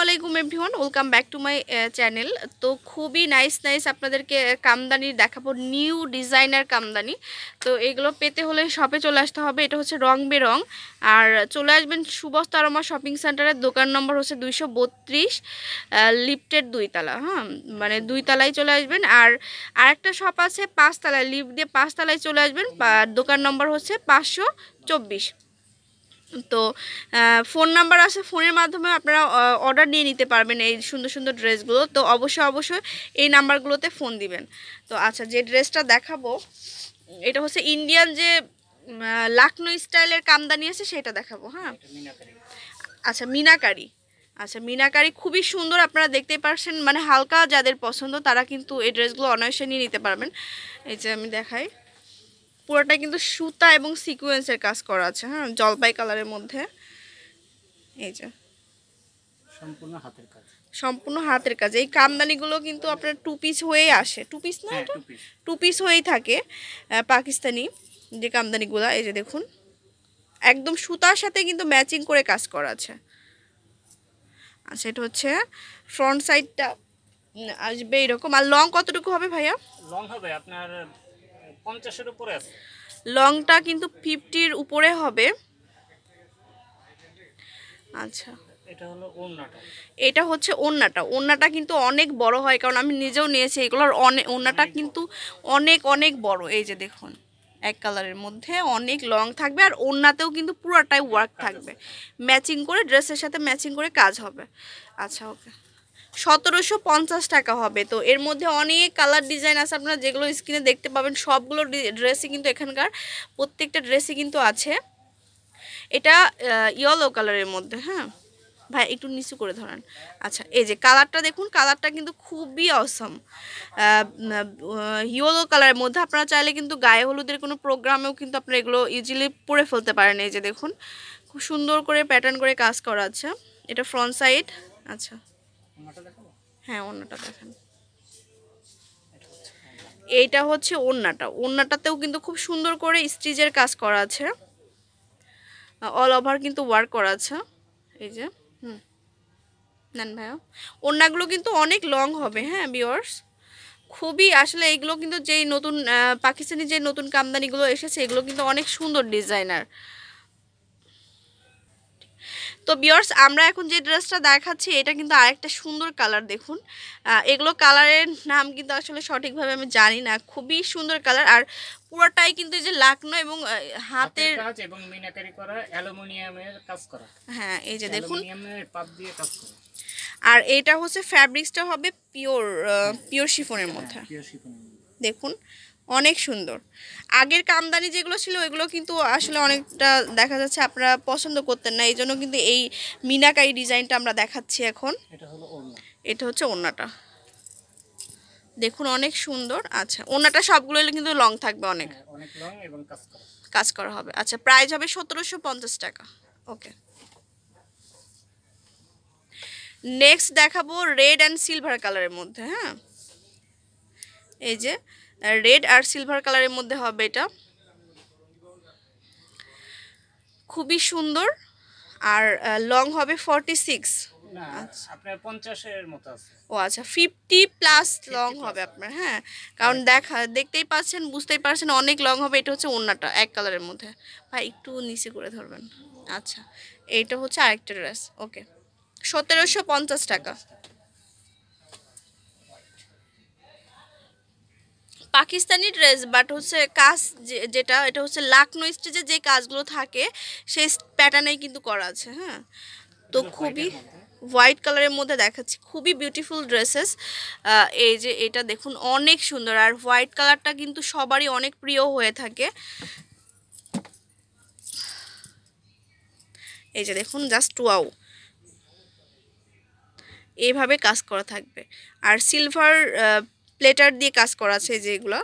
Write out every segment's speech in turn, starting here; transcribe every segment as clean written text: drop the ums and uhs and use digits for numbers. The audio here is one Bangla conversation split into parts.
আলাইকুম everyone, welcome back to my channel. তো খুবই নাইস আপনাদেরকে কামদানি দেখাবো, নিউ ডিজাইনার কামদানি। তো এগুলো পেতে হলে শপে চলে আসতে হবে। এটা হচ্ছে রং বেরং। আর চলে আসবেন সুবস্ত আরমা শপিং সেন্টারের দোকান নম্বর হচ্ছে 232, লিফটের 2 তলা। হ্যাঁ, মানে 2 তলায় চলে আসবেন। আর আরেকটা শপ আছে 5 তলায়, লিফট দিয়ে 5 তলায় চলে আসবেন। দোকান নম্বর হচ্ছে 524। তো ফোন নাম্বার আছে, ফোনের মাধ্যমে আপনারা অর্ডার নিয়ে নিতে পারবেন এই সুন্দর সুন্দর ড্রেসগুলো। তো অবশ্যই এই নাম্বারগুলোতে ফোন দিবেন। তো আচ্ছা, যে ড্রেসটা দেখাবো এটা হচ্ছে ইন্ডিয়ান যে লাকনো স্টাইলের কামদানি আছে সেটা দেখাবো। হ্যাঁ, আচ্ছা মিনাকারি। আচ্ছা মিনাকারি খুবই সুন্দর, আপনারা দেখতেই পারছেন। মানে হালকা যাদের পছন্দ তারা কিন্তু এই ড্রেসগুলো অনায়াসে নিয়ে নিতে পারবেন। এই যে আমি দেখাই, পুরোটা কিন্তু সুতা এবং সিকোয়েন্সের কাজ করা আছে। হ্যাঁ, জলপাই কালারের মধ্যে। এই যে সম্পূর্ণ হাতের কাজ। এই কামদানিগুলো কিন্তু আপনার 2 পিস হয়ে আসে, 2 পিস না, এটা 2 পিস হয়েই থাকে পাকিস্তানি যে কামদানিগুলো। এই যে দেখুন, একদম সুতার সাথে কিন্তু ম্যাচিং করে কাজ করা আছে। আচ্ছা, এটা হচ্ছে ফ্রন্ট সাইডটা আসবে এরকম। আর লং কতটুকু হবে ভাইয়া? লং হবে আপনার 50 এর উপরে আছে। লংটা কিন্তু 50-র উপরে হবে। আচ্ছা, এটা হচ্ছে ওড়নাটা কিন্তু অনেক বড় হয়, কারণ আমি নিজেও নিয়েছি এগুলোর। ওড়নাটা কিন্তু অনেক বড়। এই যে দেখুন, এক কালারের মধ্যে অনেক লং থাকবে। আর ওড়নাতেও কিন্তু পুরোটাই ওয়ার্ক থাকবে, ম্যাচিং করে, ড্রেসের সাথে ম্যাচিং করে কাজ হবে। আচ্ছা ওকে, 1750 টাকা হবে। তো এর মধ্যে অনেক কালার ডিজাইন আছে, আপনারা যেগুলো স্ক্রিনে দেখতে পাবেন সবগুলো ড্রেসই কিন্তু এখানকার প্রত্যেকটা ড্রেসই কিন্তু আছে। এটা ইয়েলো কালারের মধ্যে। হ্যাঁ ভাই, একটু নিচু করে ধরেন। আচ্ছা, এই যে কালারটা দেখুন, কালারটা কিন্তু খুবই অসম। ইয়েলো কালারের মধ্যে আপনারা চাইলে কিন্তু গায়ে হলুদের কোনো প্রোগ্রামেও কিন্তু আপনারা এগুলো ইজিলি পরে ফেলতে পারেন। এই যে দেখুন, খুব সুন্দর করে প্যাটার্ন করে কাজ করা আছে। এটা ফ্রন্ট সাইড। আচ্ছা হ্যাঁ, ওড়নাটা দেখেন। এইটা হচ্ছে ওড়নাটাতেও কিন্তু খুব সুন্দর করে স্টিচের কাজ করা আছে, অল ওভার কিন্তু ওয়ার্ক করা আছে। এই যে নেন ভাইয়া, ওড়নাগুলো কিন্তু অনেক লং হবে। হ্যাঁ ভিউয়ার্স, খুবই আসলে এইগুলো কিন্তু যেই নতুন পাকিস্তানি যে নতুন কামদানিগুলো এসেছে এগুলো কিন্তু অনেক সুন্দর ডিজাইনার। তো ভিউয়ার্স, আমরা এখন যে ড্রেসটা দেখাচ্ছি এটা কিন্তু আরেকটা সুন্দর কালার। দেখুন, এগুলো কালারের নাম কিন্তু আসলে সঠিকভাবে আমি জানি না। খুবই সুন্দর কালার। আর পুরোটাই কিন্তু এই যে লাকনো এবং হাতের কাজ এবং মিনাকারি করা, অ্যালুমিনিয়ামের কাজ করা। হ্যাঁ, এই যে দেখুন, অ্যালুমিনিয়ামের পাত দিয়ে কাজ করা। আর এটা হচ্ছে ফ্যাব্রিক্সটা হবে পিওর শিফনের মধ্যে। দেখুন অনেক সুন্দর। আগের কামদানি যেগুলো ছিল ওইগুলো কিন্তু আসলে অনেকটা দেখা যাচ্ছে আপনারা পছন্দ করতেন না, এই জন্য কিন্তু এই মিনাকারি ডিজাইনটা আমরা দেখাচ্ছি এখন। এটা হচ্ছে ওড়নাটা, দেখুন অনেক সুন্দর। আচ্ছা, ওড়নাটা সবগুলো কিন্তু লং থাকবে, অনেক লং এবং কাজ করা হবে। আচ্ছা, প্রাইস হবে 1750 টাকা। ওকে, নেক্সট দেখাবো রেড অ্যান্ড সিলভার কালারের মধ্যে। হ্যাঁ, এই যে রেড আর সিলভার কালারের মধ্যে হবে। এটা খুবই সুন্দর। আর লং হবে 46। আচ্ছা, আপনার 50 এর মতো আছে। ও আচ্ছা, 50+ লং হবে আপনার। হ্যাঁ, কারণ দেখতেই পাচ্ছেন, বুঝতেই পারছেন অনেক লং হবে। এটা হচ্ছে ওড়নাটা এক কালারের মধ্যে। ভাই একটু নিচে করে ধরবেন। আচ্ছা, এইটা হচ্ছে আরেকটা ড্রেস। ওকে, 1750 টাকা। পাকিস্তানি ড্রেস, বাট হচ্ছে কাজ যেটা, এটা হচ্ছে লাকনো স্টিচে যে কাজগুলো থাকে সেই প্যাটার্নেই কিন্তু করা আছে। হ্যাঁ, তো খুবই হোয়াইট কালারের মধ্যে দেখাচ্ছি, খুবই বিউটিফুল ড্রেসেস। এই যে এটা দেখুন অনেক সুন্দর। আর হোয়াইট কালারটা কিন্তু সবারই অনেক প্রিয় হয়ে থাকে। এই যে দেখুন, জাস্ট ওয়াও, এইভাবে কাজ করা থাকবে। আর সিলভার প্লেটার দিয়ে কাজ করা আছে, যেগুলো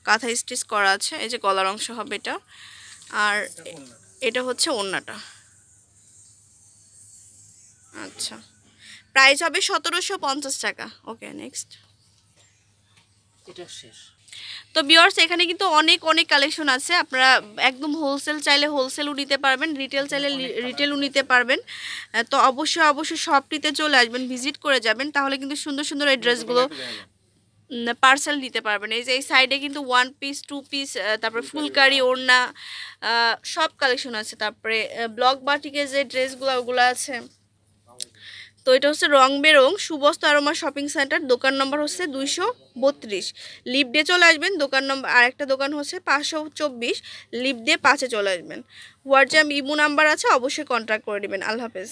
কাঁথা স্টিচ করা আছে। এই যে গলার অংশ হবে এটা। আর এটা হচ্ছে ওড়নাটা। আচ্ছা, প্রাইস হবে 1750 টাকা। ওকে, নেক্সট। এটা শেষ। তো ভিউয়ার্স এখানে কিন্তু অনেক অনেক কালেকশন আছে, আপনারা একদম হোলসেল চাইলে হোলসেলও নিতে পারবেন, রিটেল চাইলে রিটেলও নিতে পারবেন। তো অবশ্যই অবশ্যই শপটিতে চলে আসবেন, ভিজিট করে যাবেন, তাহলে কিন্তু সুন্দর সুন্দর এই ড্রেসগুলো পার্সেল নিতে পারবেন। এই যে এই সাইডে কিন্তু 1 পিস 2 পিস, তারপরে ফুলকারি, ওড়না, সব কালেকশন আছে। তারপরে ব্লক বাটিকের যে ড্রেসগুলো ওগুলো আছে। তো এটা হচ্ছে রং বেরং সুবস্ত আরোমা শপিং সেন্টার, দোকান নম্বর হচ্ছে 232। লিফট দিয়ে চলে আসবেন, দোকান নম্বর আরেকটা দোকান হচ্ছে 524, লিফট দিয়ে 5-এ চলে আসবেন। হোয়াটসঅ্যাপ ইমো নাম্বার আছে, অবশ্যই কন্ট্যাক্ট করে নেবেন। আল্লাহ হাফেজ।